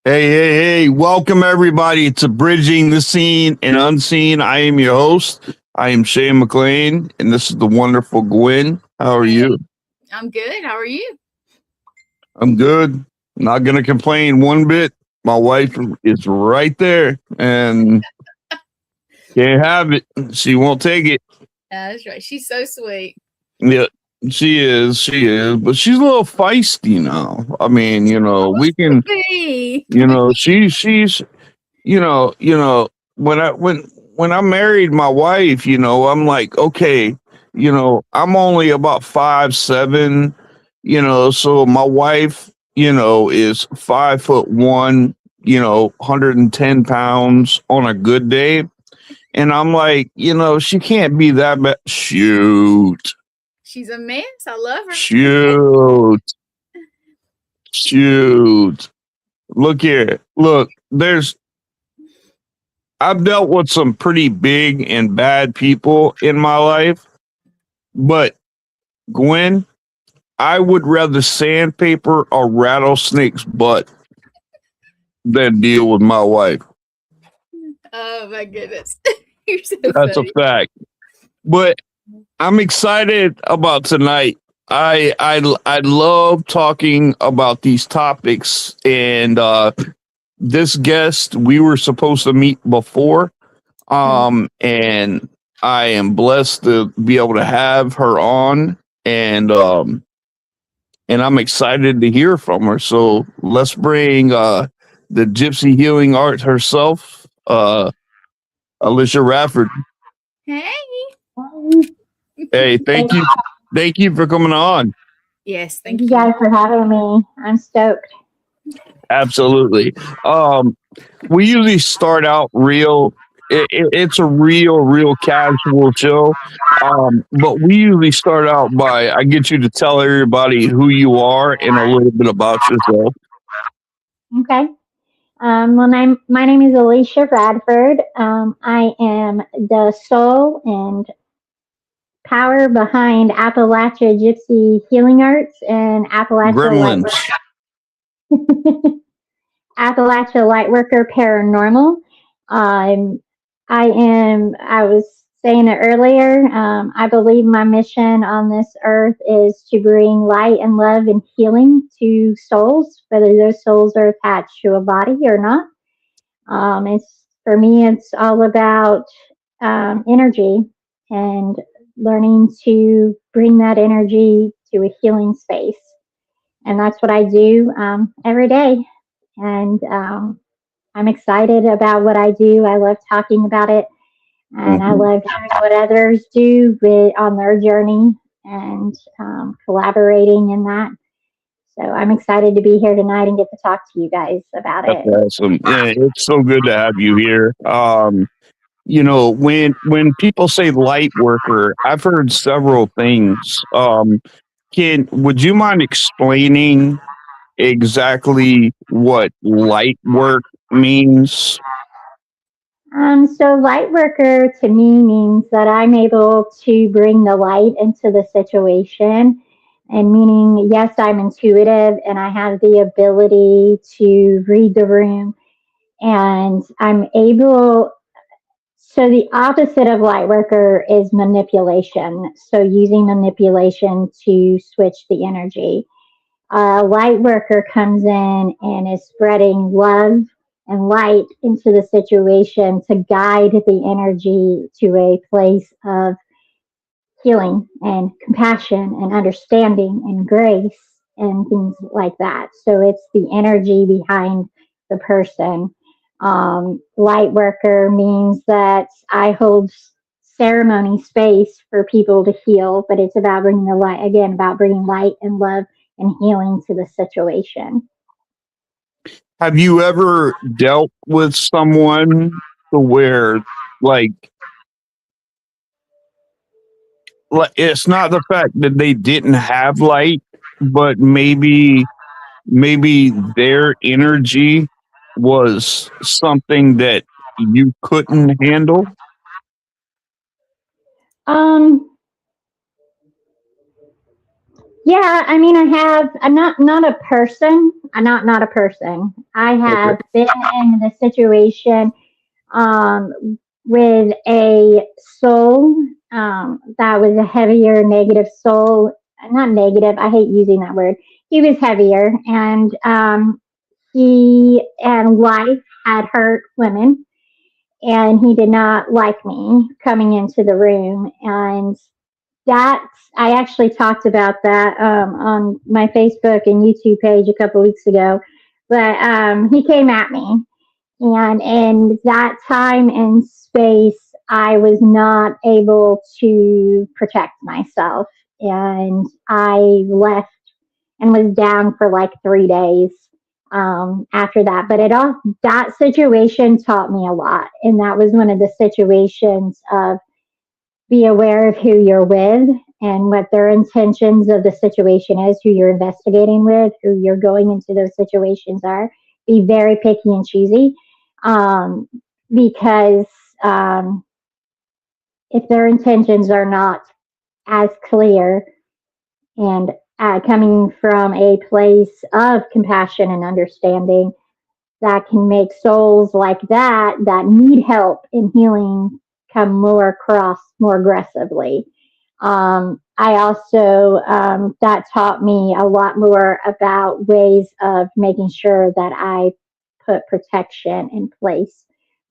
Hey, welcome everybody to Bridging the Seen and Unseen. I am your host. I am Shane McLain, and this is the wonderful Gwen. How are you? I'm good. How are you? I'm good. Not going to complain one bit. My wife is right there and can't have it. She won't take it. That's right. She's so sweet. Yeah, she is, but she's a little feisty now. I mean, we can, Hey. she's when I married my wife, I'm like, okay, I'm only about 5'7", so my wife, is 5'1", 110 pounds on a good day. And I'm like, she can't be that bad. Shoot. She's a mess. I love her. Shoot. Look here. Look, I've dealt with some pretty big and bad people in my life, but Gwen, I would rather sandpaper a rattlesnake's butt than deal with my wife. Oh my goodness. You're so That's funny. a fact. But I'm excited about tonight. I love talking about these topics, and this guest we were supposed to meet before, and I am blessed to be able to have her on, and I'm excited to hear from her. So let's bring the Gypsy healing art herself, Alishah Radford. Hey. Hey, thank you for coming on. Yes, Thank you guys for having me. I'm stoked. Absolutely. We usually start out it's a real casual show. But we usually start out by I get you to tell everybody who you are and a little bit about yourself. Okay. My name is Alishah Radford. I am the soul and power behind Appalachia Gypsy Healing Arts and Gremlins. Appalachia Lightworker Paranormal. I was saying it earlier, I believe my mission on this earth is to bring light and love and healing to souls, whether those souls are attached to a body or not. For me, it's all about energy and learning to bring that energy to a healing space. And that's what I do every day. And I'm excited about what I do. I love talking about it. And I love hearing what others do on their journey and collaborating in that. So I'm excited to be here tonight and get to talk to you guys about it. That's awesome. Yeah, it's so good to have you here. When people say light worker, I've heard several things. Would you mind explaining exactly what light work means? So light worker to me means that I'm able to bring the light into the situation, and meaning, yes, I'm intuitive and I have the ability to read the room, and I'm able. So the opposite of light worker is manipulation. So using manipulation to switch the energy. Light worker comes in and is spreading love and light into the situation to guide the energy to a place of healing and compassion and understanding and grace and things like that. So it's the energy behind the person. Light worker means that I hold ceremony space for people to heal, but it's about bringing the light, again, about bringing light and love and healing to the situation. Have you ever dealt with someone to where like it's not the fact that they didn't have light, but maybe their energy was something that you couldn't handle? Um, Yeah, I mean, I'm not a person. I'm not a person. I Okay. have been in the situation with a soul that was a heavier negative soul. Not negative. I hate using that word. He was heavier, and he and life had hurt women, and he did not like me coming into the room. And that I actually talked about that on my Facebook and YouTube page a couple weeks ago. But he came at me, and in that time and space, I was not able to protect myself, and I left and was down for like 3 days after that. But that situation taught me a lot, and that was one of the situations of be aware of who you're with and what their intentions of the situation is, who you're investigating with, who you're going into those situations are. Be very picky and choosy um, because if their intentions are not as clear and coming from a place of compassion and understanding, that can make souls like that need help in healing come more across more aggressively. I also, that taught me a lot more about ways of making sure that I put protection in place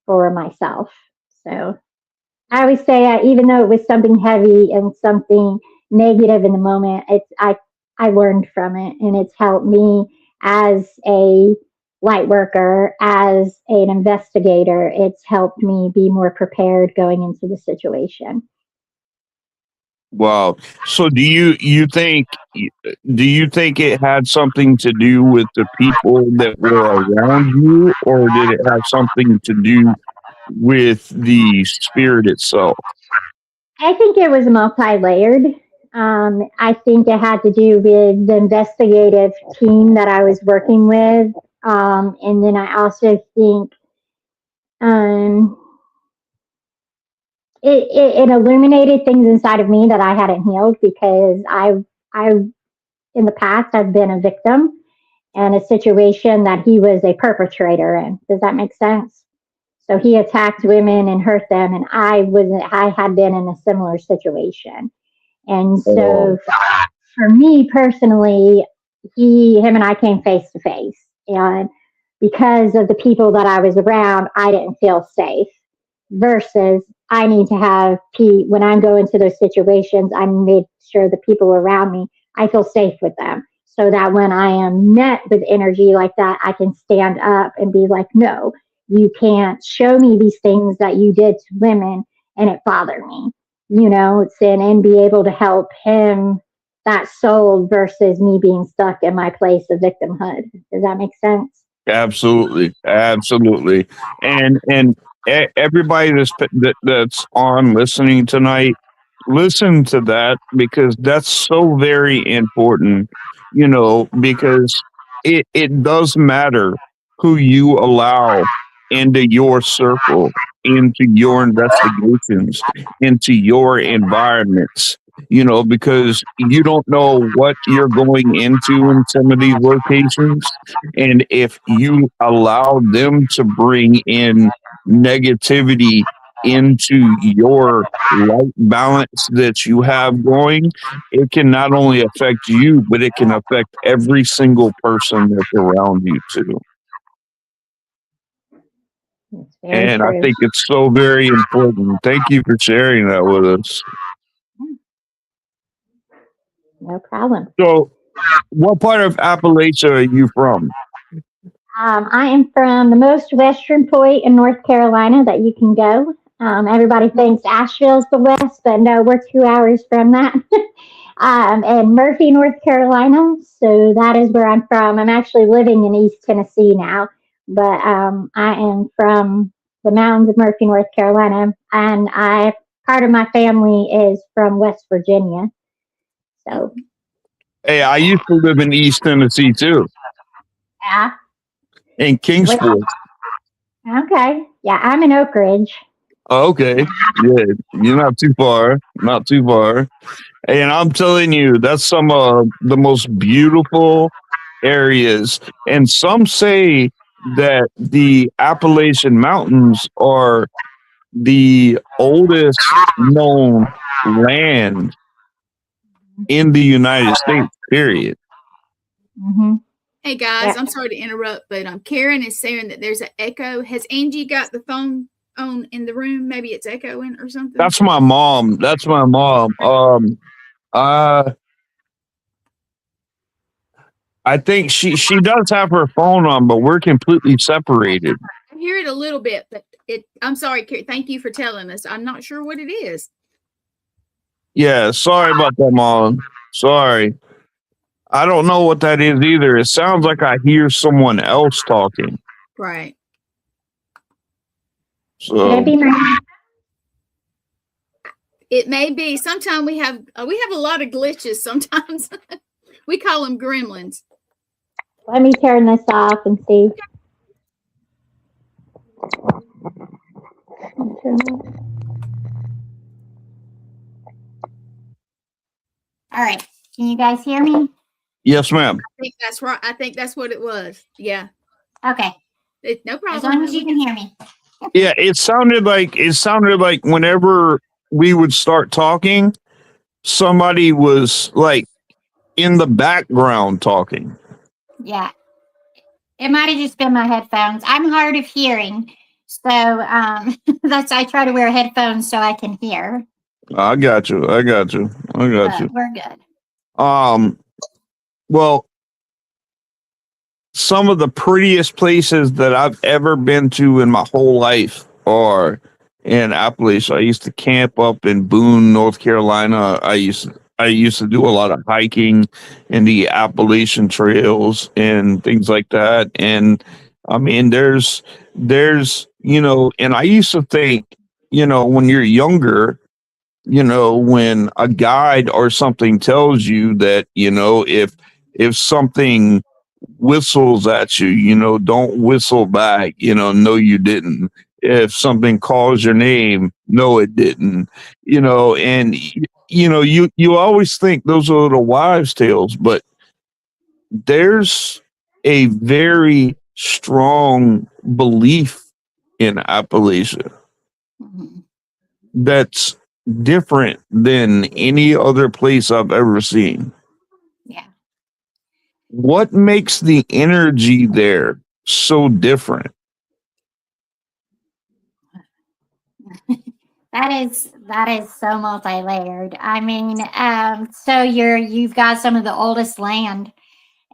for myself. So I always say, even though it was something heavy and something negative in the moment, I learned from it, and it's helped me as a light worker, as an investigator. It's helped me be more prepared going into the situation. Wow. So do you think it had something to do with the people that were around you, or did it have something to do with the spirit itself? I think it was multi-layered. I think it had to do with the investigative team that I was working with, and then I also think um, it illuminated things inside of me that I hadn't healed because I in the past I've been a victim in a situation that he was a perpetrator in. Does that make sense? So he attacked women and hurt them, and I had been in a similar situation. And Oh, so for me personally, him and I came face to face. And because of the people that I was around, I didn't feel safe. Versus, I need to have Pete, when I go into those situations, I make sure the people around me, I feel safe with them. So that when I am met with energy like that, I can stand up and be like, no, you can't show me these things that you did to women and it bothered me, and be able to help him, that soul, versus me being stuck in my place of victimhood. Does that make sense? absolutely, absolutely. And everybody that's on listening tonight, listen to that, because that's so very important. Because it does matter who you allow into your circle, into your investigations, into your environments. Because you don't know what you're going into in some of these locations, and if you allow them to bring in negativity into your light balance that you have going, it can not only affect you, but it can affect every single person that's around you too. It's very And I true. think it's so very important. Thank you for sharing that with us. No problem. So, what part of Appalachia are you from? I am from the most western point in North Carolina that you can go. Everybody thinks Asheville's the west, but no, we're 2 hours from that. And Murphy, North Carolina. So that is where I'm from. I'm actually living in East Tennessee now, but I am from the mountains of Murphy, North Carolina, and part of my family is from West Virginia. So Hey, I used to live in East Tennessee too, yeah, in Wait, Kingsport. okay, yeah, I'm in Oak Ridge. Okay. Yeah, you're not too far. Not too far. And I'm telling you, that's some of the most beautiful areas. And some say that the Appalachian Mountains are the oldest known land in the United States, period. Hmm. Hey guys, Yeah. I'm sorry to interrupt, but Karen is saying that there's an echo. Has Angie got the phone on in the room? Maybe it's echoing or something. That's my mom. That's my mom. I think she does have her phone on, but we're completely separated. I hear it a little bit, but I'm sorry, Karen. Thank you for telling us. I'm not sure what it is. Yeah, sorry about that, mom. Sorry. I don't know what that is either. It sounds like I hear someone else talking. Right. Could So it be my? It may be. Sometimes we have a lot of glitches. Sometimes we call them gremlins. Let me turn this off and see. All right. Can you guys hear me? yes, ma'am. I think that's right. I think that's what it was. Yeah. Okay. No problem. As long as you can hear me. Yeah, it sounded like whenever we would start talking, somebody was like in the background talking. Yeah. It might have just been my headphones. I'm hard of hearing. So that's I try to wear headphones so I can hear. I got you. But we're good. Well, some of the prettiest places that I've ever been to in my whole life are in Appalachia. I used to camp up in Boone, North Carolina. I used to do a lot of hiking in the Appalachian trails and things like that. And I mean, there's and I used to think, when you're younger, when a guide or something tells you that, if something whistles at you, don't whistle back, no, you didn't. If something calls your name, no, it didn't, and you always think those are the wives' tales, but there's a very strong belief in Appalachia Mm-hmm. that's different than any other place I've ever seen. Yeah. What makes the energy there so different? That is so multi-layered. I mean, so you've got some of the oldest land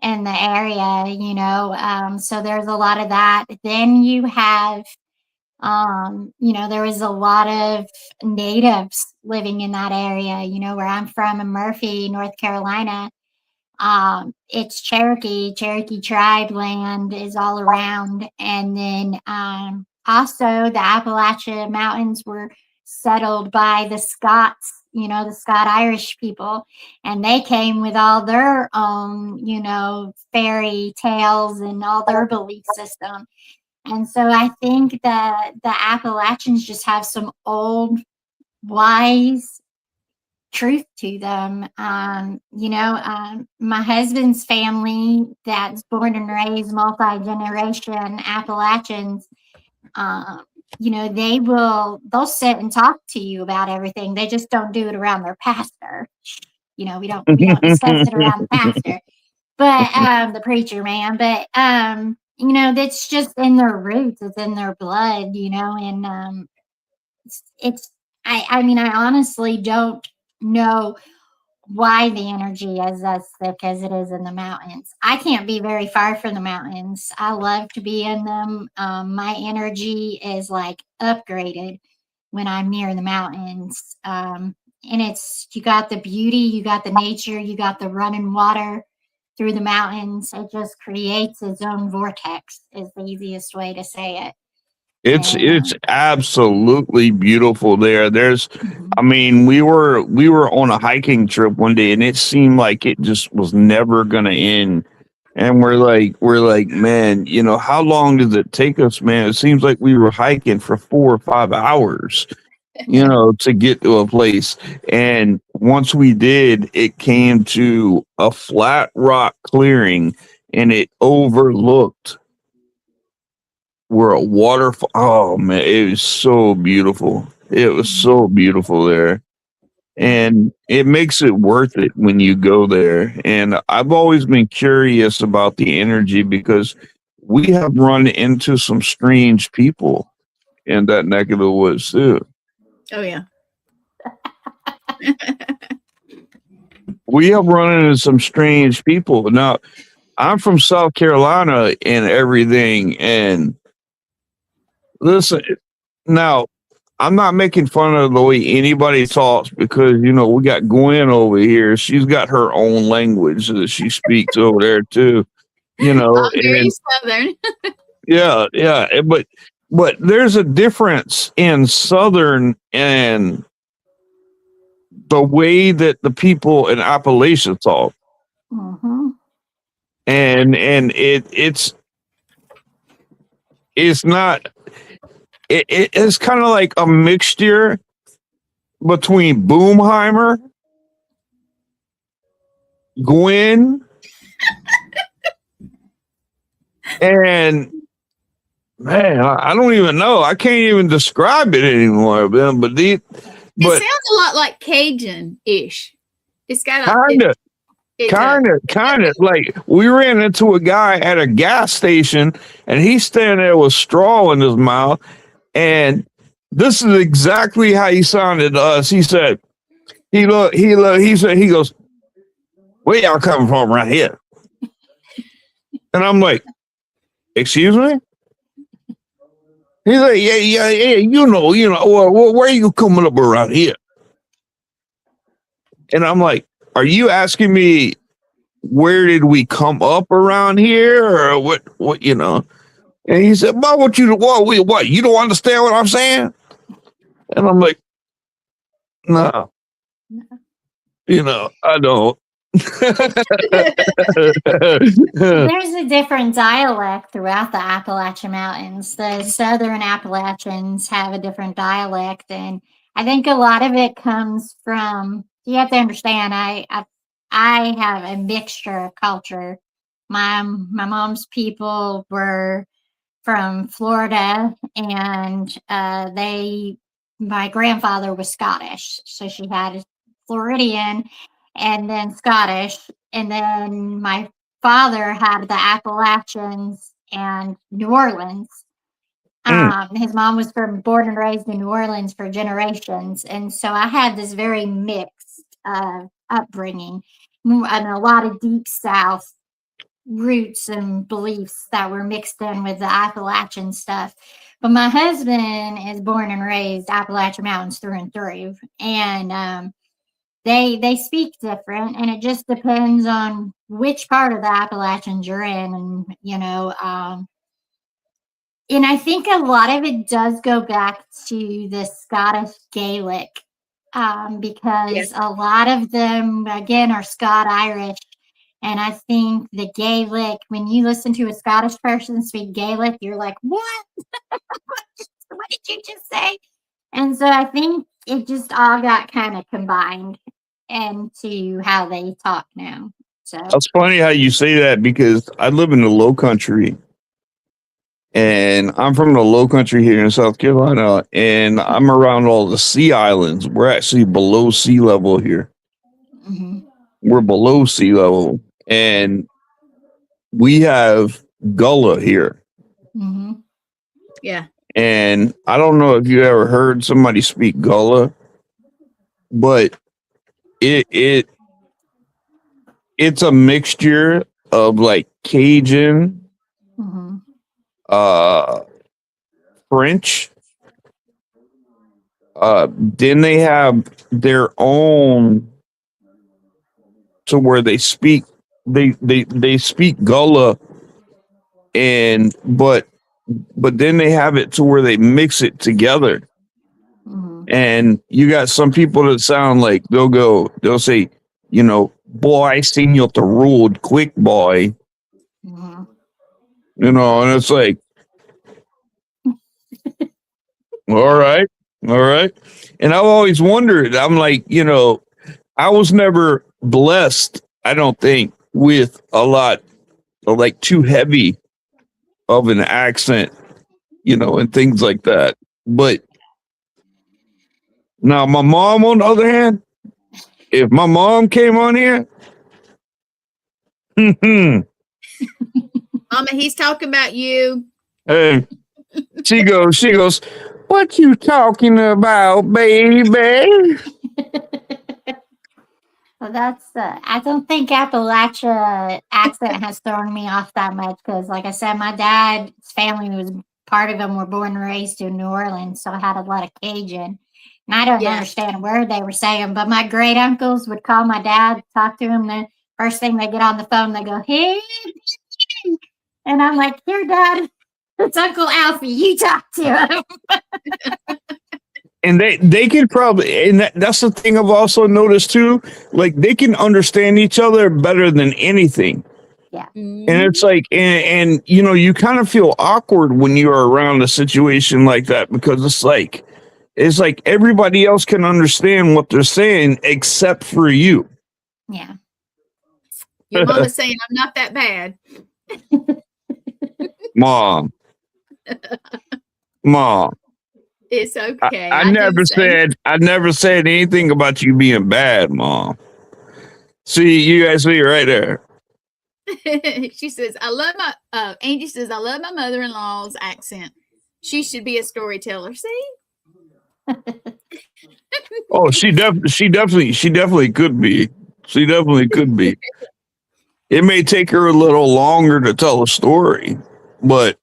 in the area, so there's a lot of that. Then you have there was a lot of natives living in that area, where I'm from in Murphy, North Carolina. It's Cherokee tribe land is all around. And then also the Appalachia Mountains were settled by the Scots, the Scott Irish people. And they came with all their own, fairy tales and all their belief system. And so I think that the Appalachians just have some old, wise truth to them. My husband's family, that's born and raised multi-generation Appalachians, they'll sit and talk to you about everything. They just don't do it around their pastor. We don't discuss it around the pastor, but the preacher man. But that's just in their roots. It's in their blood. And I mean, I honestly don't know why the energy is as thick as it is in the mountains. I can't be very far from the mountains. I love to be in them. My energy is like upgraded when I'm near the mountains. And you got the beauty, you got the nature, you got the running water through the mountains. It just creates its own vortex, is the easiest way to say it. It's absolutely beautiful there. I mean, we were on a hiking trip one day and it seemed like it just was never going to end. And we're like, man, you know, how long does it take us, man? It seems like we were hiking for 4 or 5 hours, you know, to get to a place. And once we did, it came to a flat rock clearing and it overlooked where a waterfall. Oh man, it was so beautiful. It was so beautiful there. And it makes it worth it when you go there. And I've always been curious about the energy because we have run into some strange people in that neck of the woods too. Oh yeah. We have run into some strange people. Now, I'm from South Carolina and everything. And listen, now I'm not making fun of the way anybody talks because, you know, we got Gwen over here. She's got her own language that she speaks over there too, you know. I'm very And Southern. yeah, but there's a difference in Southern and the way that the people in Appalachia talk. Mm-hmm. And it's not it's kind of like a mixture between Boomheimer, Gwen, and man, I don't even know. I can't even describe it anymore, man. But It sounds a lot like Cajun-ish. It's got a kind of like we ran into a guy at a gas station, and he's standing there with straw in his mouth, and this is exactly how he sounded to us. He said, he goes, "Where y'all coming from right here?" And I'm like, "Excuse me?" He's like, yeah, you know, where are you coming up around here? And I'm like, are you asking me where did we come up around here or what, you know? And he said, "But what you don't understand what I'm saying?" And I'm like, no, you know, I don't. There's a different dialect throughout the Appalachian Mountains. The Southern Appalachians have a different dialect, and I think a lot of it comes from. You have to understand. I have a mixture of culture. My mom's people were from Florida, and my grandfather was Scottish, so she had Floridian and then Scottish, and then my father had the Appalachians and New Orleans. His mom was born and raised in New Orleans for generations, and so I had this very mixed upbringing and a lot of deep South roots and beliefs that were mixed in with the Appalachian stuff. But my husband is born and raised Appalachian Mountains through and through, and they speak different, and it just depends on which part of the Appalachians you're in, and and I think a lot of it does go back to the Scottish Gaelic, because a lot of them again are Scot-Irish. And I think the Gaelic, when you listen to a Scottish person speak Gaelic, you're like, what? What did you just say? And so I think it just all got kind of combined into how they talk now. So It's funny how you say that because I live in the Low Country, and I'm from the Low Country here in South Carolina, and I'm around all the sea islands. We're actually below sea level here. mm-hmm. We're below sea level, and we have Gullah here. Mm-hmm. Yeah. And I don't know if you ever heard somebody speak Gullah, but it's a mixture of like Cajun, Mm-hmm. French. Then they have their own to where they speak they speak Gullah, and but then they have it to where they mix it together. Mm-hmm. And you got some people that sound like they'll say, you know, boy, I seen you up the road quick, boy. you know, and it's like, all right, all right. And I've always wondered, I'm like, you know, I was never blessed, I don't think, with a lot of like too heavy of an accent, you know, and things like that. But now my mom, on the other hand, if my mom came on here, hey, Mama, he's talking about you. she goes, what you talking about, baby? Well, I don't think Appalachia accent has thrown me off that much because, like I said, my dad's family was part of them were born and raised in New Orleans, so I had a lot of Cajun. And I don't Yeah. understand a word they were saying, but my great uncles would call my dad, talk to him. The first thing they get on the phone, they go, "Hey," and I'm like, "Here, Dad, it's Uncle Alfie. You talk to him." And they can probably, and that's the thing I've also noticed too, like they can understand each other better than anything. And it's like, and you know, you kind of feel awkward when you're around a situation like that because it's like everybody else can understand what they're saying except for you. Yeah. Your mama's saying I'm not that bad. Mom. It's okay. I do never say- I never said anything about you being bad, Mom. See, you guys see right there. She says, I love my Angie says, I love my mother-in-law's accent. She should be a storyteller. See? Oh, she definitely could be. She definitely could be. It may take her a little longer to tell a story, but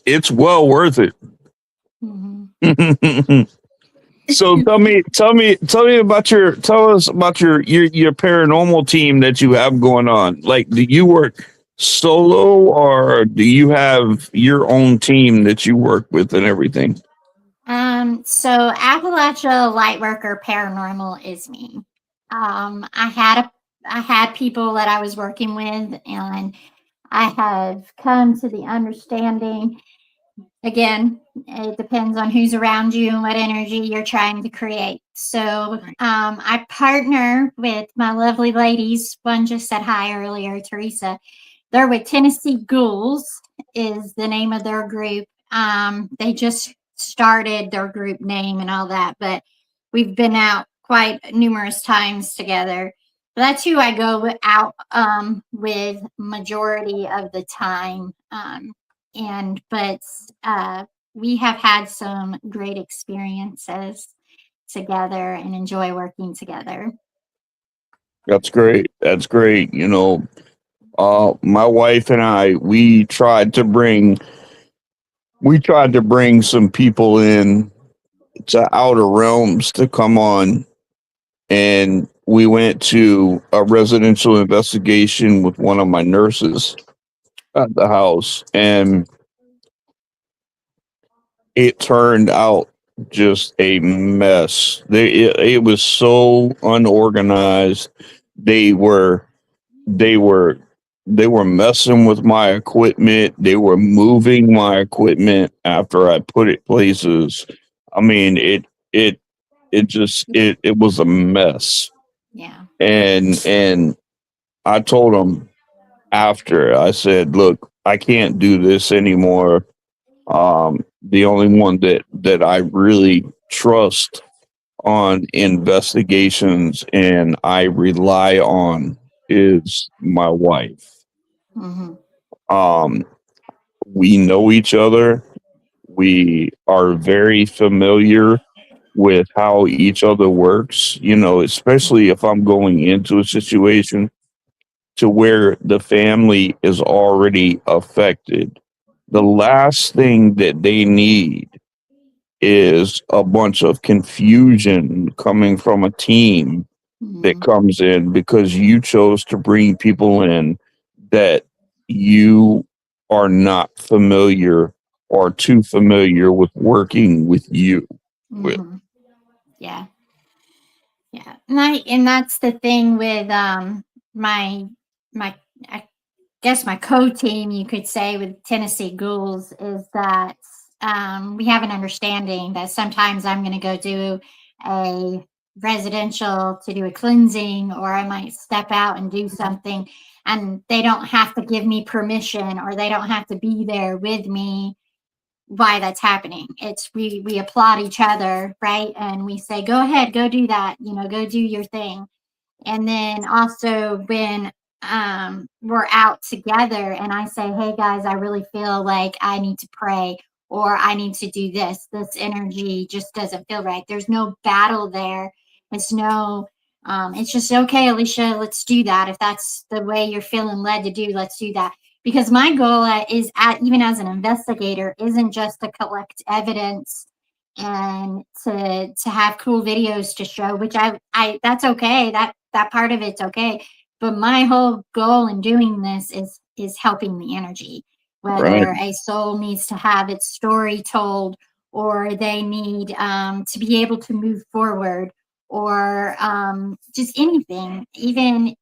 it's well worth it. Mm-hmm. So tell us about your paranormal team that you have going on. Like, do you work solo or do you have your own team that you work with and everything? So Appalachia Lightworker Paranormal is me. I had people that I was working with, and I have come to the understanding. Again, it depends on who's around you and what energy you're trying to create. So I partner with my lovely ladies. One just said hi earlier, Teresa. They're with Tennessee Ghouls is the name of their group. They just started their group name and all that, but we've been out quite numerous times together. That's who I go out with majority of the time. But we have had some great experiences together and enjoy working together. That's great. That's great. You know, my wife and I, we tried to bring some people in to outer realms to come on, and we went to a residential investigation with one of my nurses at the house, and it turned out just a mess. It was so unorganized. They were they were they were messing with my equipment. They were moving my equipment after I put it places. I mean, it was a mess. Yeah. And I told them after, I said, look, I can't do this anymore. The only one that I really trust on investigations and I rely on is my wife. Mm-hmm. We know each other. We are very familiar with how each other works, you know, especially if I'm going into a situation to where the family is already affected. The last thing that they need is a bunch of confusion coming from a team that comes in because you chose to bring people in that you are not familiar or too familiar with working with you with. Mm-hmm. Yeah. And that's the thing with my I guess my co-team, you could say, with Tennessee Ghouls is that we have an understanding that sometimes I'm going to go do a residential to do a cleansing, or I might step out and do something, and they don't have to give me permission, or they don't have to be there with me why that's happening. It's we applaud each other, right? And we say, go ahead, go do that, go do your thing. And then also when we're out together and I say, hey guys, I really feel like I need to pray, or I need to do this energy just doesn't feel right. There's no battle there. It's no it's just, okay, Alishah, let's do that. If that's the way you're feeling led to do, let's do that. Because my goal is, even as an investigator, isn't just to collect evidence and to have cool videos to show, which I that's okay. That part of it's okay. But my whole goal in doing this is helping the energy, whether Right. a soul needs to have its story told, or they need to be able to move forward, or just anything. Even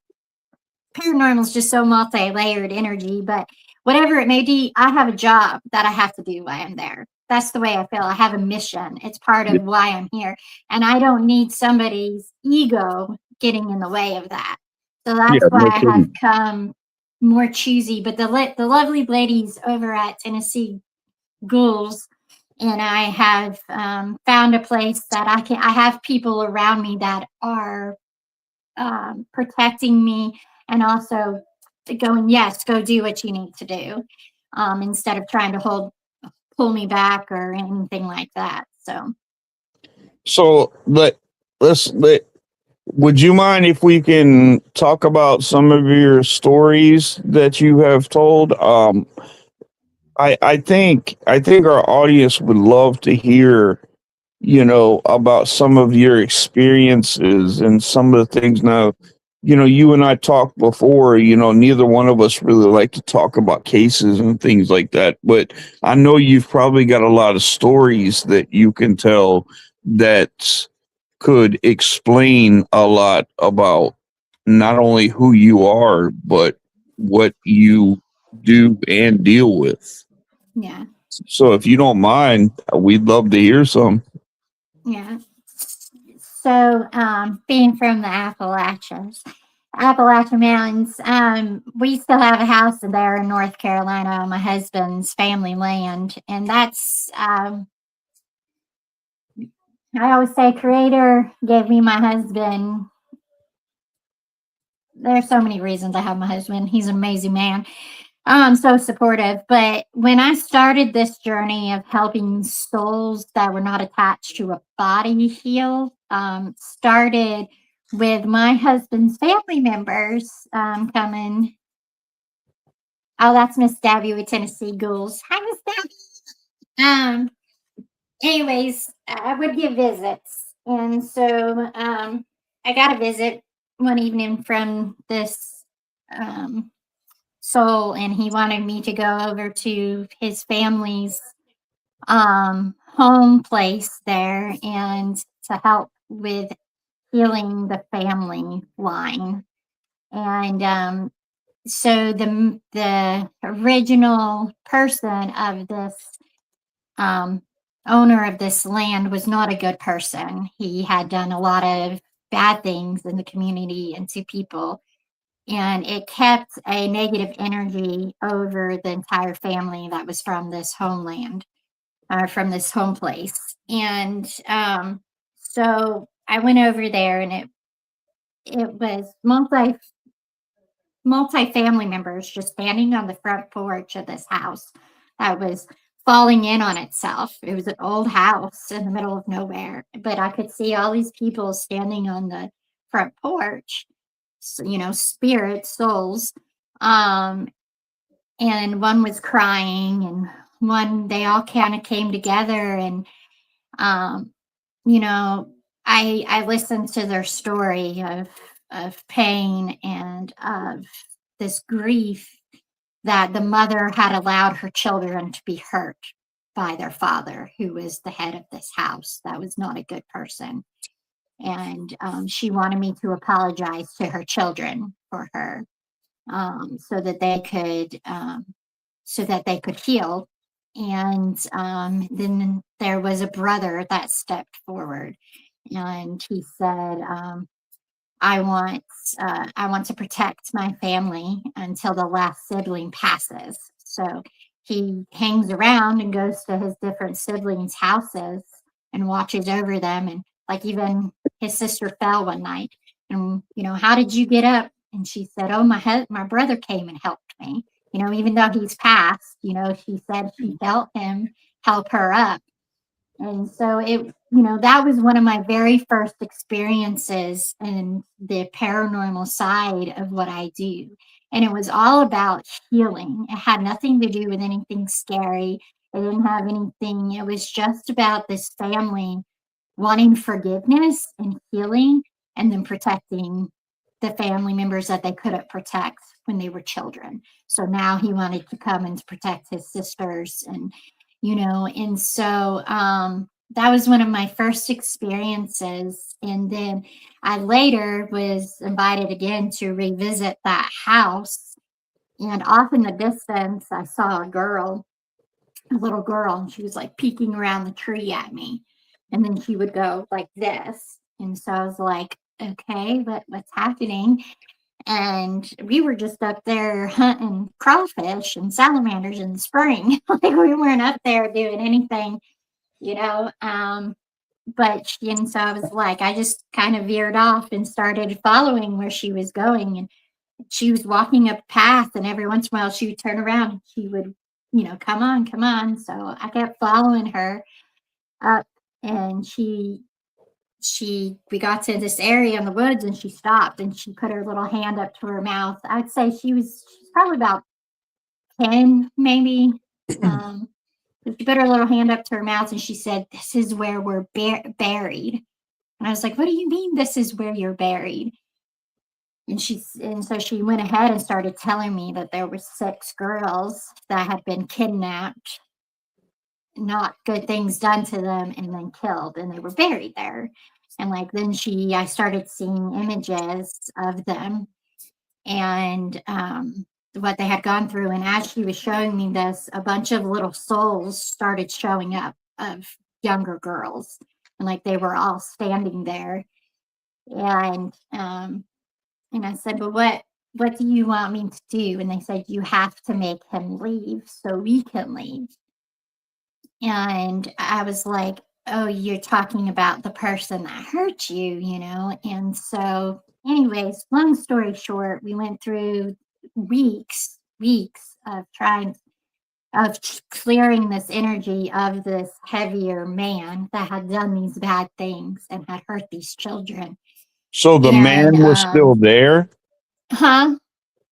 paranormal is just so multi-layered energy, but whatever it may be, I have a job that I have to do while I'm there. That's the way I feel. I have a mission. It's part Yeah, of why I'm here, and I don't need somebody's ego getting in the way of that. So that's yeah, why no I have kidding. come more choosy. But the lovely ladies over at Tennessee Ghouls and I have found a place that I have people around me that are protecting me, and also going, yes, go do what you need to do, instead of trying to pull me back or anything like that. So So let would you mind if we can talk about some of your stories that you have told? I think our audience would love to hear, about some of your experiences and some of the things. Now, you and I talked before, neither one of us really like to talk about cases and things like that, but I know you've probably got a lot of stories that you can tell that could explain a lot about not only who you are, but what you do and deal with. yeah, So if you don't mind, we'd love to hear some. yeah. So being from the Appalachian Mountains, we still have a house there in North Carolina on my husband's family land, and that's I always say, Creator gave me my husband. There's so many reasons I have my husband. He's an amazing man. So supportive. But when I started this journey of helping souls that were not attached to a body heal, started with my husband's family members coming. Oh, that's Miss Dabby with Tennessee Ghouls. Hi, Miss Dabby. Anyways, I would give visits. And so I got a visit one evening from this soul, and he wanted me to go over to his family's home place there and to help with healing the family line. And so the original person of this um, owner of this land was not a good person. He had done a lot of bad things in the community and to people, and it kept a negative energy over the entire family that was from this homeland, or from this home place. And so I went over there, and it was multi-family members just standing on the front porch of this house that was falling in on itself. It was an old house in the middle of nowhere, but I could see all these people standing on the front porch, spirit souls. Um, and one was crying, and they all kind of came together, and um, you know, I listened to their story of pain and of this grief that the mother had allowed her children to be hurt by their father, who was the head of this house. That was not a good person. And she wanted me to apologize to her children for her. so that they could heal. And then there was a brother that stepped forward, and he said, I want to protect my family until the last sibling passes. So he hangs around and goes to his different siblings' houses and watches over them. And like, even his sister fell one night, and how did you get up? And she said, oh, my brother came and helped me. Even though he's passed, she said she felt him help her up. And so that was one of my very first experiences in the paranormal side of what I do. And it was all about healing. It had nothing to do with anything scary. It didn't have anything. It was just about this family wanting forgiveness and healing, and then protecting the family members that they couldn't protect when they were children. So now he wanted to come and protect his sisters, and so that was one of my first experiences. And then I later was invited again to revisit that house. And off in the distance, I saw a little girl, and she was like peeking around the tree at me. And then she would go like this. And so I was like, okay, what's happening? And we were just up there hunting crawfish and salamanders in the spring. Like, we weren't up there doing anything, and so I was like, I just kind of veered off and started following where she was going. And she was walking up a path, and every once in a while she would turn around and she would, come on. So I kept following her up, and we got to this area in the woods, and she stopped, and she put her little hand up to her mouth. I'd say she's probably about 10, maybe. She put her little hand up to her mouth, and she said, this is where we're buried. And I was like, what do you mean this is where you're buried? And so she went ahead and started telling me that there were 6 girls that had been kidnapped, not good things done to them, and then killed, and they were buried there. And then I started seeing images of them and what they had gone through. And as she was showing me this, a bunch of little souls started showing up of younger girls, and they were all standing there. And I said, but what do you want me to do? And they said, you have to make him leave so we can leave. And I was like, oh, you're talking about the person that hurt you, And so anyways, long story short, we went through weeks of clearing this energy of this heavier man that had done these bad things and had hurt these children. So the man was still there? Huh?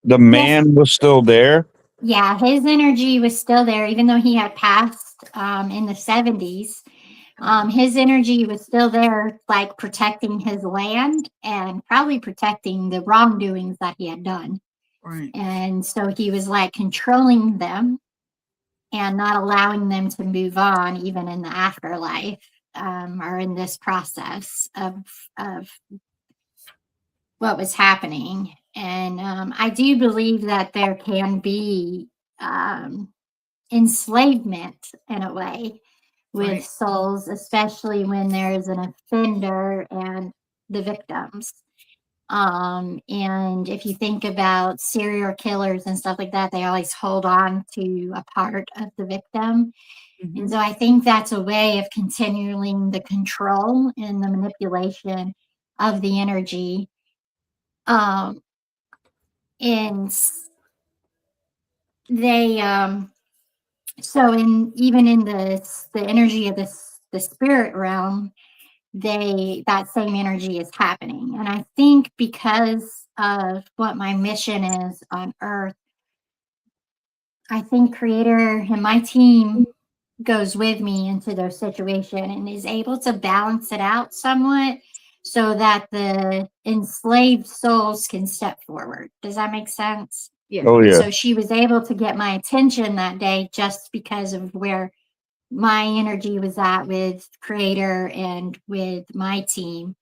The man was still there? Yeah, his energy was still there, even though he had passed in the 70s. His energy was still there, protecting his land and probably protecting the wrongdoings that he had done. Right. And so he was controlling them and not allowing them to move on, even in the afterlife, or in this process of what was happening. And I do believe that there can be enslavement in a way with souls, especially when there's an offender and the victims. And if you think about serial killers and stuff like that, they always hold on to a part of the victim. Mm-hmm. And so I think that's a way of continuing the control and the manipulation of the energy. And they so even in the energy of the spirit realm, that same energy is happening. And I think because of what my mission is on Earth, I think Creator and my team goes with me into those situations and is able to balance it out somewhat so that the enslaved souls can step forward. Does that make sense? Yeah. Oh, yeah. So she was able to get my attention that day just because of where my energy was at with Creator and with my team.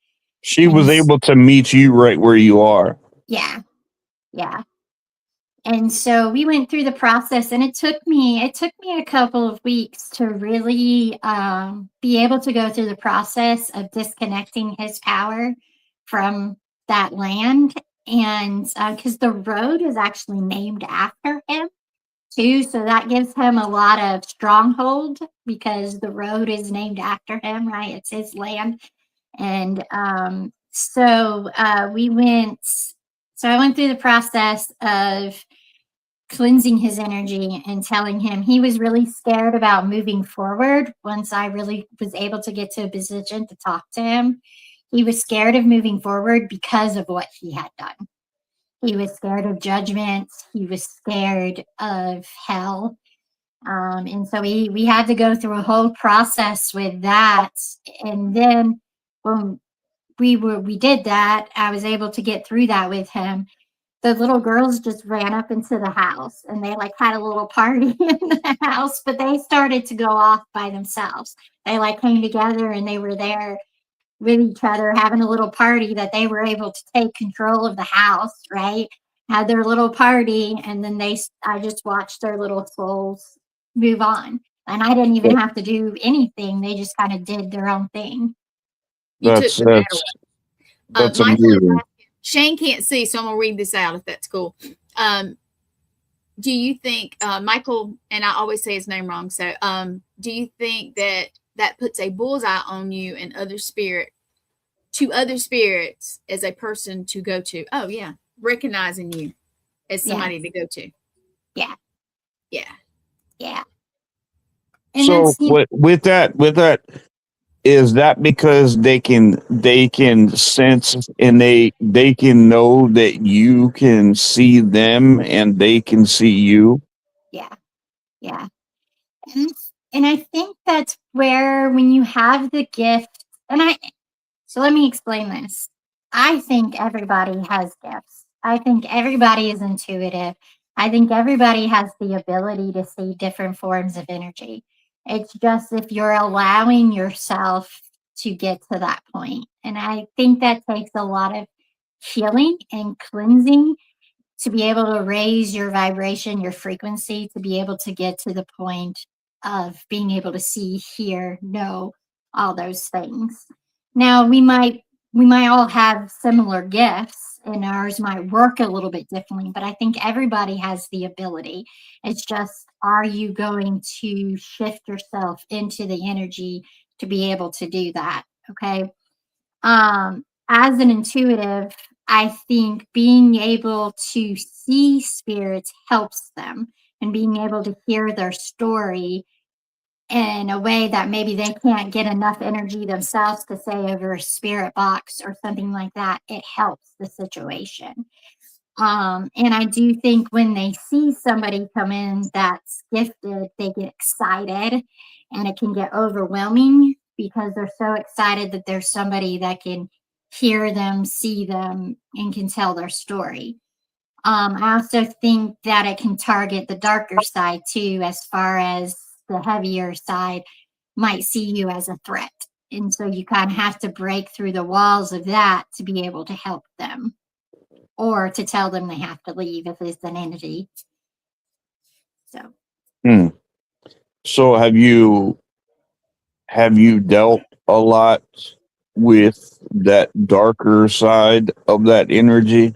She was able to meet you right where you are. Yeah. And so we went through the process, and it took me a couple of weeks to really be able to go through the process of disconnecting his power from that land. And because the road is actually named after him too, so that gives him a lot of stronghold because the road is named after him, right? It's his land. And so we went. So I went through the process of cleansing his energy and telling him he was really scared about moving forward. Once I really was able to get to a position to talk to him, he was scared of moving forward because of what he had done. He was scared of judgment. He was scared of hell. And so we had to go through a whole process with that. And then when we did that, I was able to get through that with him. The little girls just ran up into the house and they like had a little party in the house, but they started to go off by themselves. They like came together and they were there with each other having a little party that they were able to take control of the house, right? Had their little party, and then I just watched their little souls move on. And I didn't even have to do anything. They just kind of did their own thing. You That's took the matter that's Michael, amazing. Shane can't see, so I'm gonna read this out if that's cool. Do you think Michael, and I always say his name wrong, so do you think that puts a bullseye on you and other spirits as a person to go to? Oh yeah, recognizing you as somebody to go to. Yeah. And So with that, is that because they can sense and they can know that you can see them and they can see you? Yeah. And I think that's where when you have the gift, so let me explain this. I think everybody has gifts. I think everybody is intuitive. I think everybody has the ability to see different forms of energy. It's just if you're allowing yourself to get to that point. And I think that takes a lot of healing and cleansing to be able to raise your vibration, your frequency, to be able to get to the point of being able to see, hear, know all those things. Now we might all have similar gifts and ours might work a little bit differently, but I think everybody has the ability. It's just, are you going to shift yourself into the energy to be able to do that? Okay. As an intuitive, I think being able to see spirits helps them, and being able to hear their story in a way that maybe they can't get enough energy themselves to say over a spirit box or something like that, it helps the situation. And I do think when they see somebody come in that's gifted, they get excited, and it can get overwhelming because they're so excited that there's somebody that can hear them, see them, and can tell their story. I also think that it can target the darker side too, as far as the heavier side might see you as a threat. And so you kind of have to break through the walls of that to be able to help them, or to tell them they have to leave if it's an entity. So have you dealt a lot with that darker side of that energy?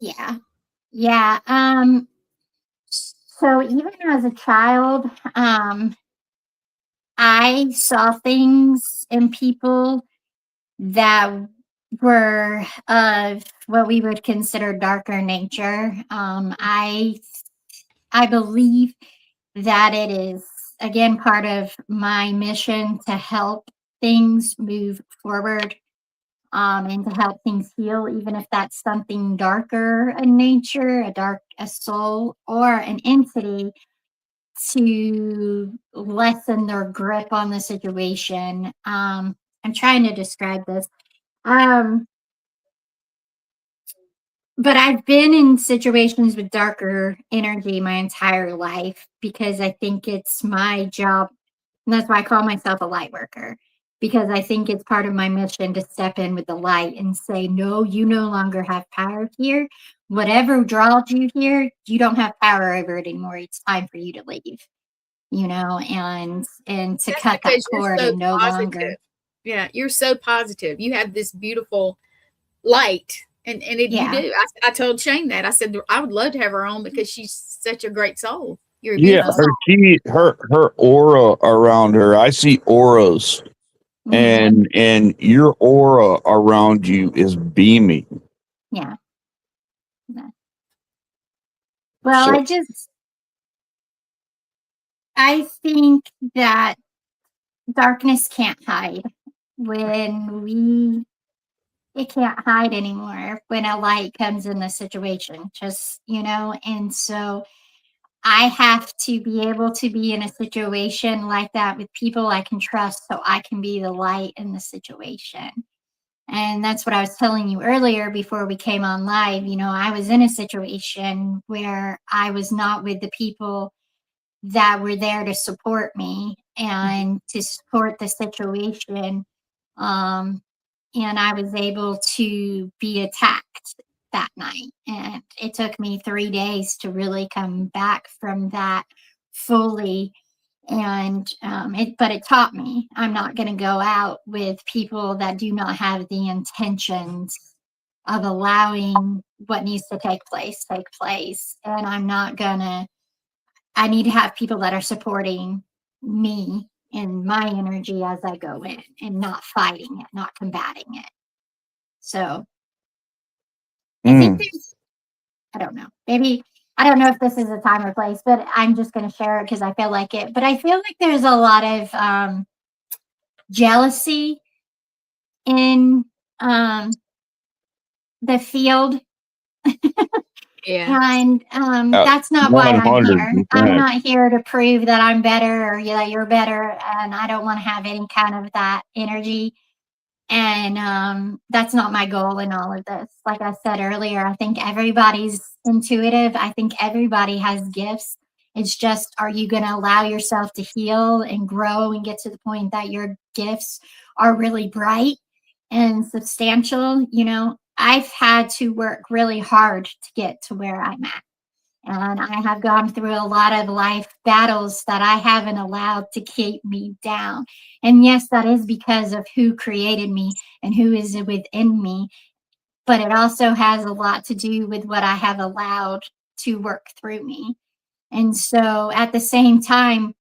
Yeah. So even as a child, I saw things in people that were of what we would consider darker nature. I believe that it is, again, part of my mission to help things move forward, and to help things heal, even if that's something darker in nature, a soul, or an entity, to lessen their grip on the situation. I'm trying to describe this. But I've been in situations with darker energy my entire life because I think it's my job. And that's why I call myself a light worker, because I think it's part of my mission to step in with the light and say, no, you no longer have power here. whatever draws you here, you don't have power over it anymore. It's time for you to leave, and to That's cut that because you're cord so and no positive. longer. Yeah, you're so positive. You have this beautiful light, and Yeah. you do. I told Shane that. I said I would love to have her on because she's such a great soul. You're a Yeah, beautiful soul. her aura around her. I see auras, Mhm. and your aura around you is beaming. Yeah. Well, So I think that darkness can't hide it can't hide anymore when a light comes in the situation, and so I have to be able to be in a situation like that with people I can trust so I can be the light in the situation. And that's what I was telling you earlier before we came on live. I was in a situation where I was not with the people that were there to support me and to support the situation. Um, and I was able to be attacked that night. And it took me 3 days to really come back from that fully. And but it taught me I'm not going to go out with people that do not have the intentions of allowing what needs to take place. And I need to have people that are supporting me and my energy as I go in and not fighting it, not combating it. So I think I don't know. Maybe I don't know if this is a time or place, but I'm just going to share it because I feel like it. But I feel like there's a lot of jealousy in the field. Yeah. And that's not why I'm here. I'm 100%. not here to prove that I'm better or that you're better. And I don't want to have any kind of that energy. And that's not my goal in all of this. Like I said earlier, I think everybody's intuitive. I think everybody has gifts. It's just, are you going to allow yourself to heal and grow and get to the point that your gifts are really bright and substantial? I've had to work really hard to get to where I'm at. And I have gone through a lot of life battles that I haven't allowed to keep me down. And yes, that is because of who created me and who is within me. But it also has a lot to do with what I have allowed to work through me. And so at the same time,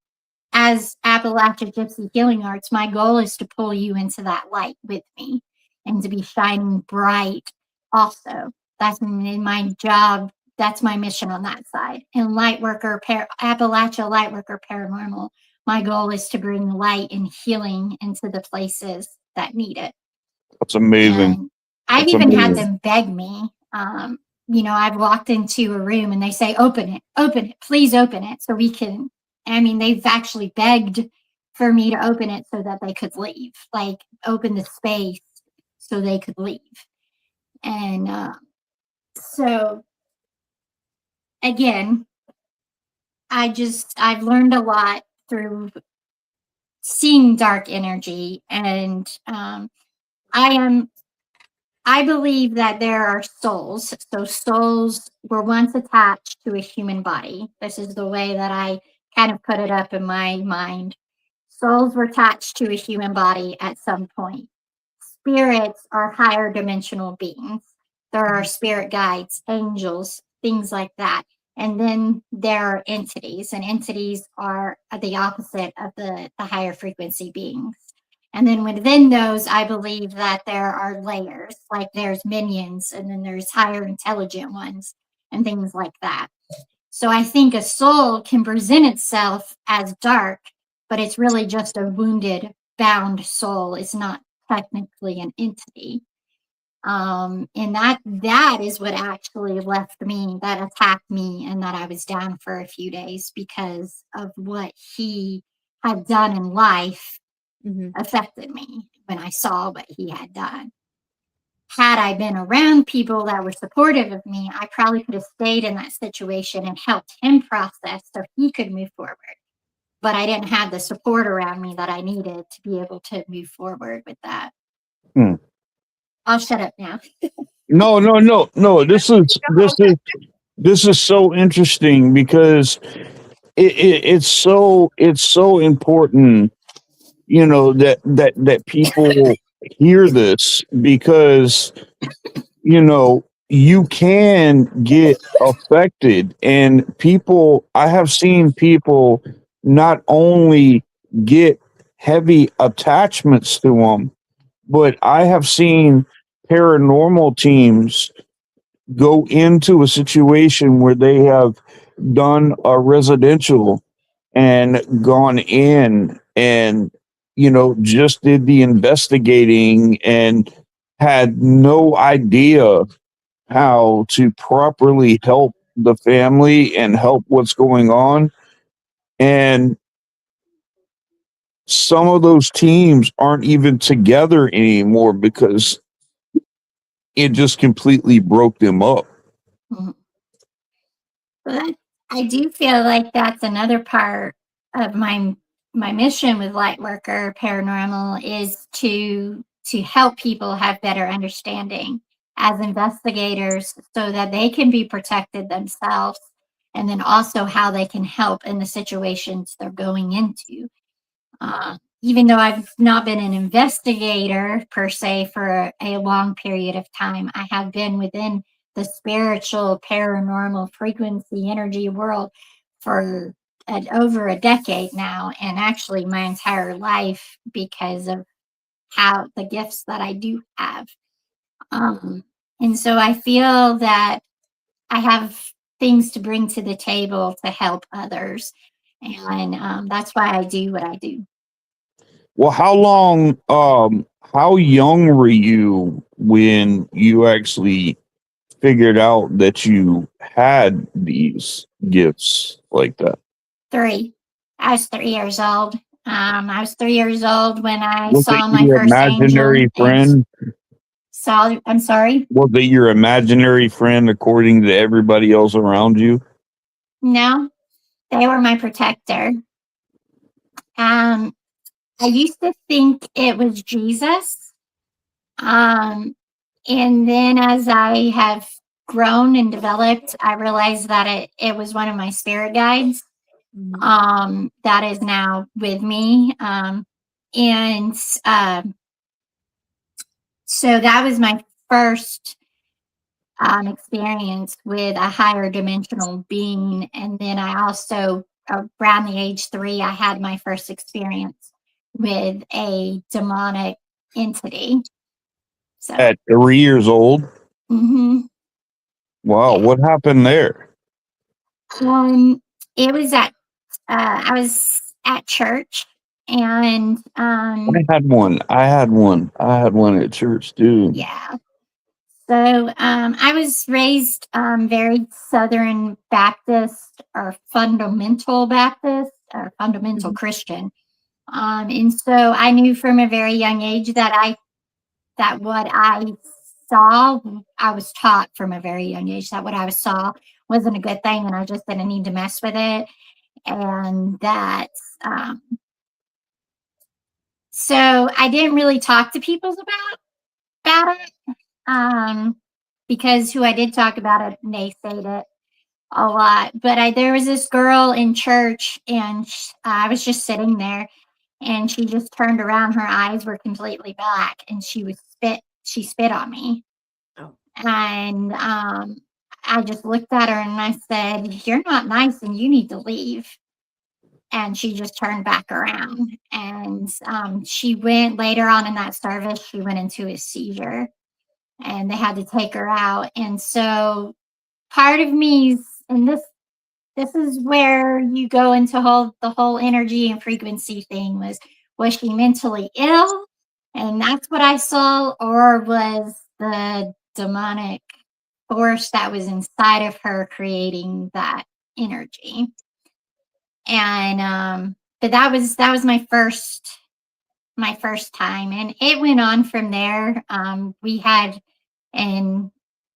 as Appalachia Gypsy Healing Arts, my goal is to pull you into that light with me and to be shining bright also. That's my job. That's my mission on that side. And Appalachia Lightworker Paranormal, my goal is to bring light and healing into the places that need it. That's amazing. And I've even had them beg me. I've walked into a room and they say, open it, please open it so we can. They've actually begged for me to open it so that they could leave, like open the space so they could leave. And so, again, I've learned a lot through seeing dark energy. And I believe that there are souls. So souls were once attached to a human body. This is the way that I kind of put it up in my mind. Souls were attached to a human body at some point. Spirits are higher dimensional beings. There are spirit guides, angels, things like that. And then there are entities, and entities are the opposite of the higher frequency beings. And then within those, I believe that there are layers, like there's minions, and then there's higher intelligent ones, and things like that. So I think a soul can present itself as dark, but it's really just a wounded, bound soul. It's not technically an entity. And that is what actually left me, that attacked me, and that I was down for a few days because of what he had done in life. Affected me when I saw what he had done. Had I been around people that were supportive of me, I probably could have stayed in that situation and helped him process so he could move forward. But I didn't have the support around me that I needed to be able to move forward with that. I'll shut up now. No. This is so interesting because it's so important, that people hear this because you can get affected, and I have seen people not only get heavy attachments to them, but I have seen paranormal teams go into a situation where they have done a residential and gone in and just did the investigating and had no idea how to properly help the family and help what's going on. And some of those teams aren't even together anymore because it just completely broke them up. Mhm. But I do feel like that's another part of my mission with Lightworker Paranormal is to help people have better understanding as investigators so that they can be protected themselves, and then also how they can help in the situations they're going into. Even though I've not been an investigator per se for a long period of time, I have been within the spiritual, paranormal, frequency, energy world for over a decade now, and actually my entire life because of how the gifts that I do have. And so I feel that I have things to bring to the table to help others. And that's why I do what I do. Well, how young were you when you actually figured out that you had these gifts like that? 3. I was 3 years old. I was 3 years old when I Was it saw my your first angel imaginary and friend? I'm sorry? Was it your imaginary friend according to everybody else around you? No, they were my protector. Um, I used to think it was Jesus. Um, and then as I have grown and developed, I realized that it was one of my spirit guides that is now with me. And so that was my first experience with a higher dimensional being. And then I also, around the age 3, I had my first experience with a demonic entity. So, At 3 years old? mm-hmm, Wow, yeah. what happened there? It was I was at church, and I had one. I had one at church too. yeah. So I was raised very Southern Baptist or fundamental Baptist or fundamental Christian. And so I knew from a very young age that what I saw, I was taught from a very young age that what I saw wasn't a good thing, and I just didn't need to mess with it. And that, so I didn't really talk to people about it, because who I did talk about it naysayed it a lot. But there was this girl in church, and I was just sitting there, and she just turned around. Her eyes were completely black, and she spit on me. Oh. And I just looked at her and I said, "You're not nice and you need to leave." And she just turned back around. And she went later on in that service, she went into a seizure and they had to take her out. And so part of me, and this is where you go into the whole energy and frequency thing, was she mentally ill? And that's what I saw, or was the demonic force that was inside of her creating that energy? And but that was my first time, and it went on from there.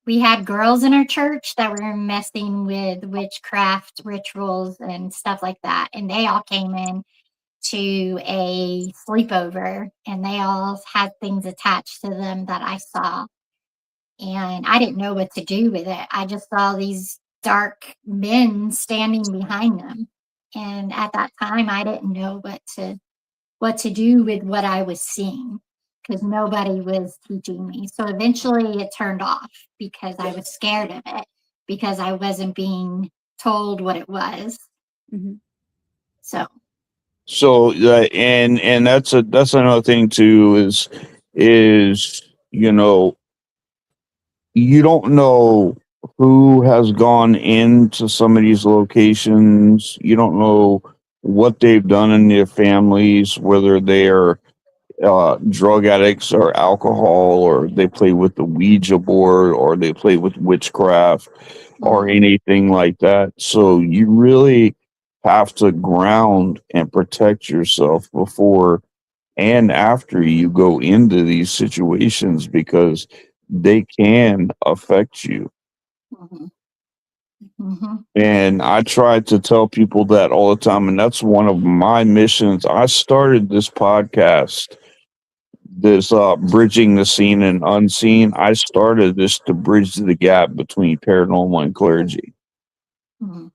We had girls in our church that were messing with witchcraft rituals and stuff like that, and they all came in to a sleepover, and they all had things attached to them that I saw. and I didn't know what to do with it. I just saw these dark men standing behind them. And at that time, I didn't know what to do with what I was seeing because nobody was teaching me. So eventually it turned off because I was scared of it because I wasn't being told what it was. Mm-hmm. So and that's another thing too is you know, you don't know who has gone into some of these locations. You don't know what they've done in their families, whether they are drug addicts or alcohol, or they play with the Ouija board, or they play with witchcraft, or anything like that. So you really have to ground and protect yourself before and after you go into these situations because they can affect you. Mm-hmm. Mm-hmm. And I try to tell people that all the time. And that's one of my missions. I started this podcast, this bridging the seen and unseen. I started this to bridge the gap between paranormal and clergy Mm-hmm.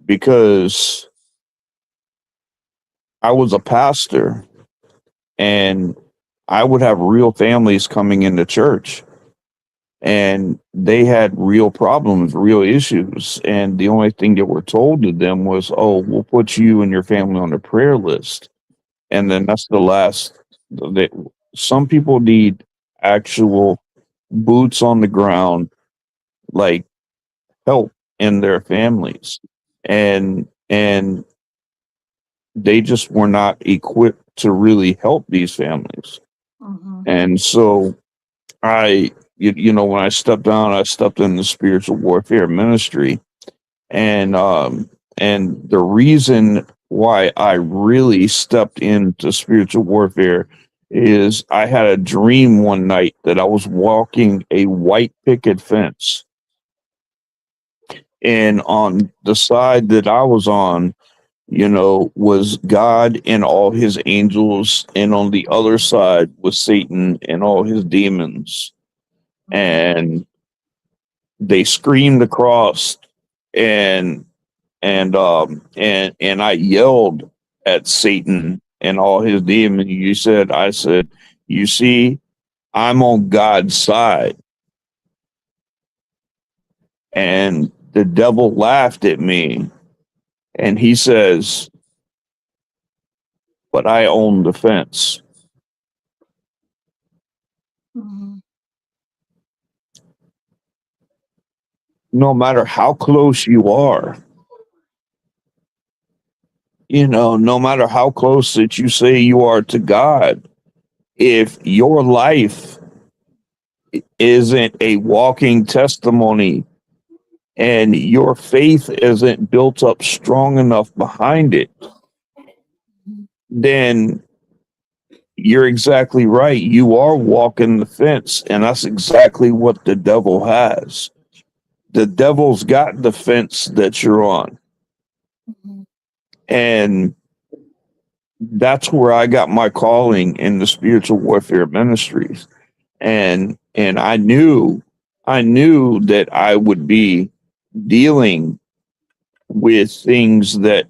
because I was a pastor and I would have real families coming into church and they had real problems, real issues. And the only thing that were told to them was, oh, we'll put you and your family on the prayer list. And then that's the last. Some people need actual boots on the ground, like help in their families. And they just were not equipped to really help these families. Mm-hmm. And so when I stepped down, I stepped in the spiritual warfare ministry. And the reason why I really stepped into spiritual warfare is I had a dream one night that I was walking a white picket fence. And on the side that I was on, was God and all his angels. And on the other side was Satan and all his demons. And they screamed across and I yelled at Satan and all his demons. I said, you see, I'm on God's side. And the devil laughed at me and he says, but I own the fence. Mm-hmm. No matter how close you are, no matter how close that you say you are to God, if your life isn't a walking testimony and your faith isn't built up strong enough behind it, then you're exactly right. You are walking the fence, and that's exactly what the devil has. The devil's got the fence that you're on. Mm-hmm. And that's where I got my calling in the spiritual warfare ministries. And I knew that I would be dealing with things that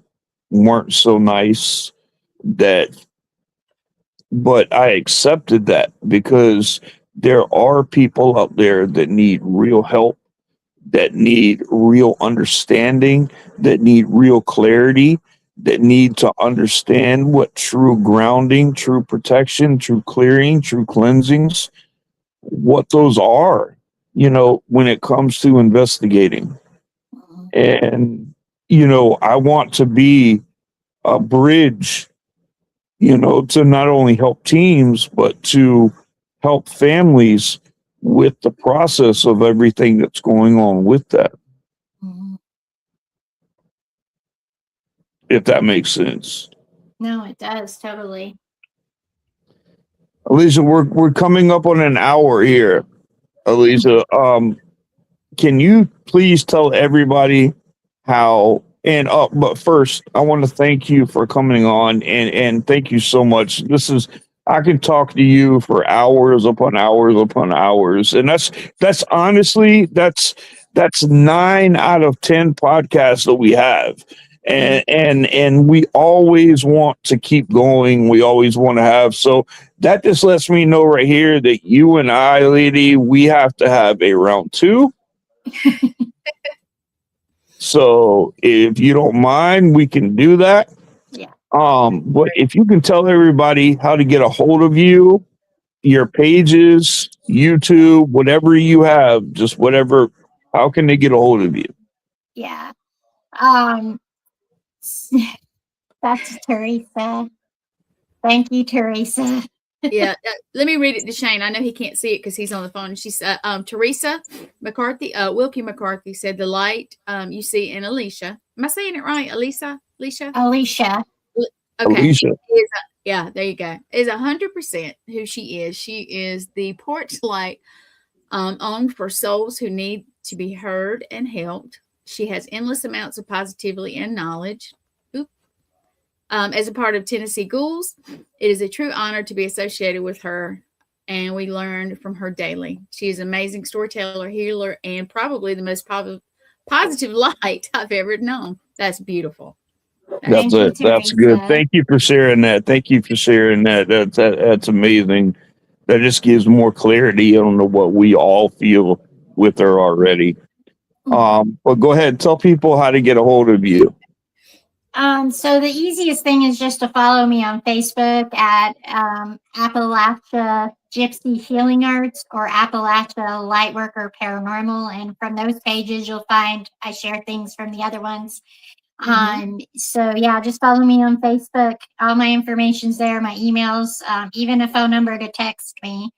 weren't so nice, but I accepted that because there are people out there that need real help, that need real understanding, that need real clarity, that need to understand what true grounding, true protection, true clearing, true cleansings, what those are, when it comes to investigating. And, I want to be a bridge, to not only help teams, but to help families with the process of everything that's going on with that. Mm-hmm. If that makes sense. No, it does totally. Alishah, we're coming up on an hour here. Alishah, can you please tell everybody how? And but first, I want to thank you for coming on, and thank you so much. I can talk to you for hours upon hours upon hours. And that's honestly, that's 9 out of 10 podcasts that we have. And we always want to keep going. We always want to have, so that just lets me know right here that you and I, lady, we have to have a round 2. So if you don't mind, we can do that. Yeah. But if you can tell everybody how to get a hold of you, your pages, YouTube, whatever you have, just whatever, how can they get a hold of you? Yeah. That's Teresa. Thank you, Teresa. Yeah, let me read it to Shane. I know he can't see it because he's on the phone. She's Teresa McCarthy. Wilkie McCarthy said the light you see in Alishah. Am I saying it right? Alishah. Alishah. Okay. Alishah. Yeah, there you go. Is 100% who she is. She is the porch light on for souls who need to be heard and helped. She has endless amounts of positivity and knowledge. As a part of Tennessee Ghouls, it is a true honor to be associated with her, and we learn from her daily. She is an amazing storyteller, healer, and probably the most positive light I've ever known. That's beautiful. That's it. That's good. Thank you for sharing that. Thank you for sharing that. That's amazing. That just gives more clarity on what we all feel with her already. But go ahead, tell people how to get a hold of you. So the easiest thing is just to follow me on Facebook at Appalachia Gypsy Healing Arts or Appalachia Lightworker Paranormal. And from those pages, you'll find I share things from the other ones. So yeah, just follow me on Facebook. All my information's there, my emails, even a phone number to text me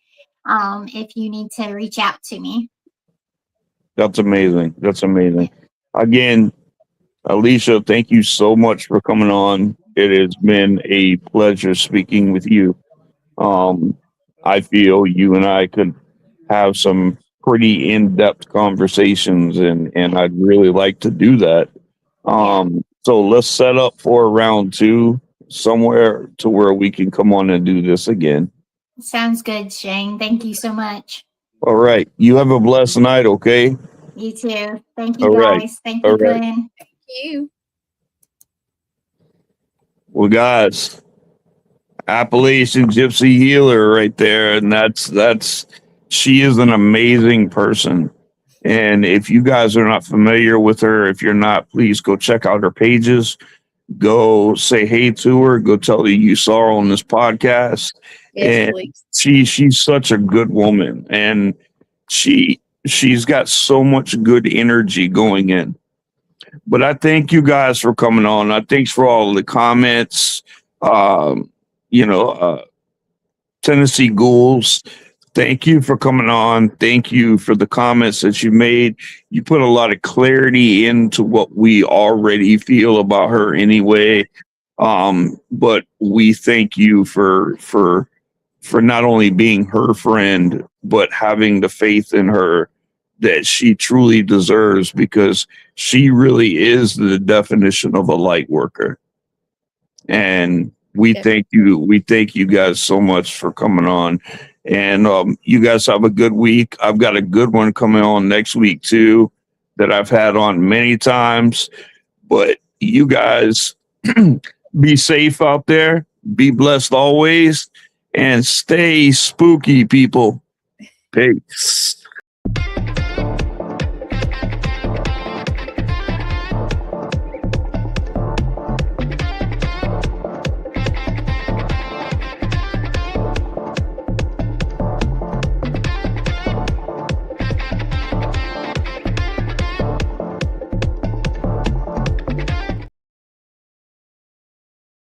if you need to reach out to me. That's amazing. That's amazing. Again, Alishah, thank you so much for coming on. It has been a pleasure speaking with you. I feel you and I could have some pretty in-depth conversations, and I'd really like to do that. So let's set up for round 2 somewhere to where we can come on and do this again. Sounds good, Shane. Thank you so much. All right. You have a blessed night, okay? You too. Thank you, All guys. right. Thank you, All right. Glenn. You. Well, guys, Appalachian Gypsy Healer right there, and that's she is an amazing person. And if you guys are not familiar with her, if you're not, please go check out her pages. Go say hey to her. Go tell her you saw her on this podcast. Yes, and please. she's such a good woman, and she's got so much good energy going in. But I thank you guys for coming on. I thanks for all the comments. Tennessee Ghouls, thank you for coming on. Thank you for the comments that you made. You put a lot of clarity into what we already feel about her anyway. But we thank you for not only being her friend, but having the faith in her that she truly deserves, because she really is the definition of a light worker. And we thank you guys so much for coming on. And you guys have a good week. I've got a good one coming on next week too, that I've had on many times. But you guys be safe out there, be blessed always, and stay spooky, people. Peace.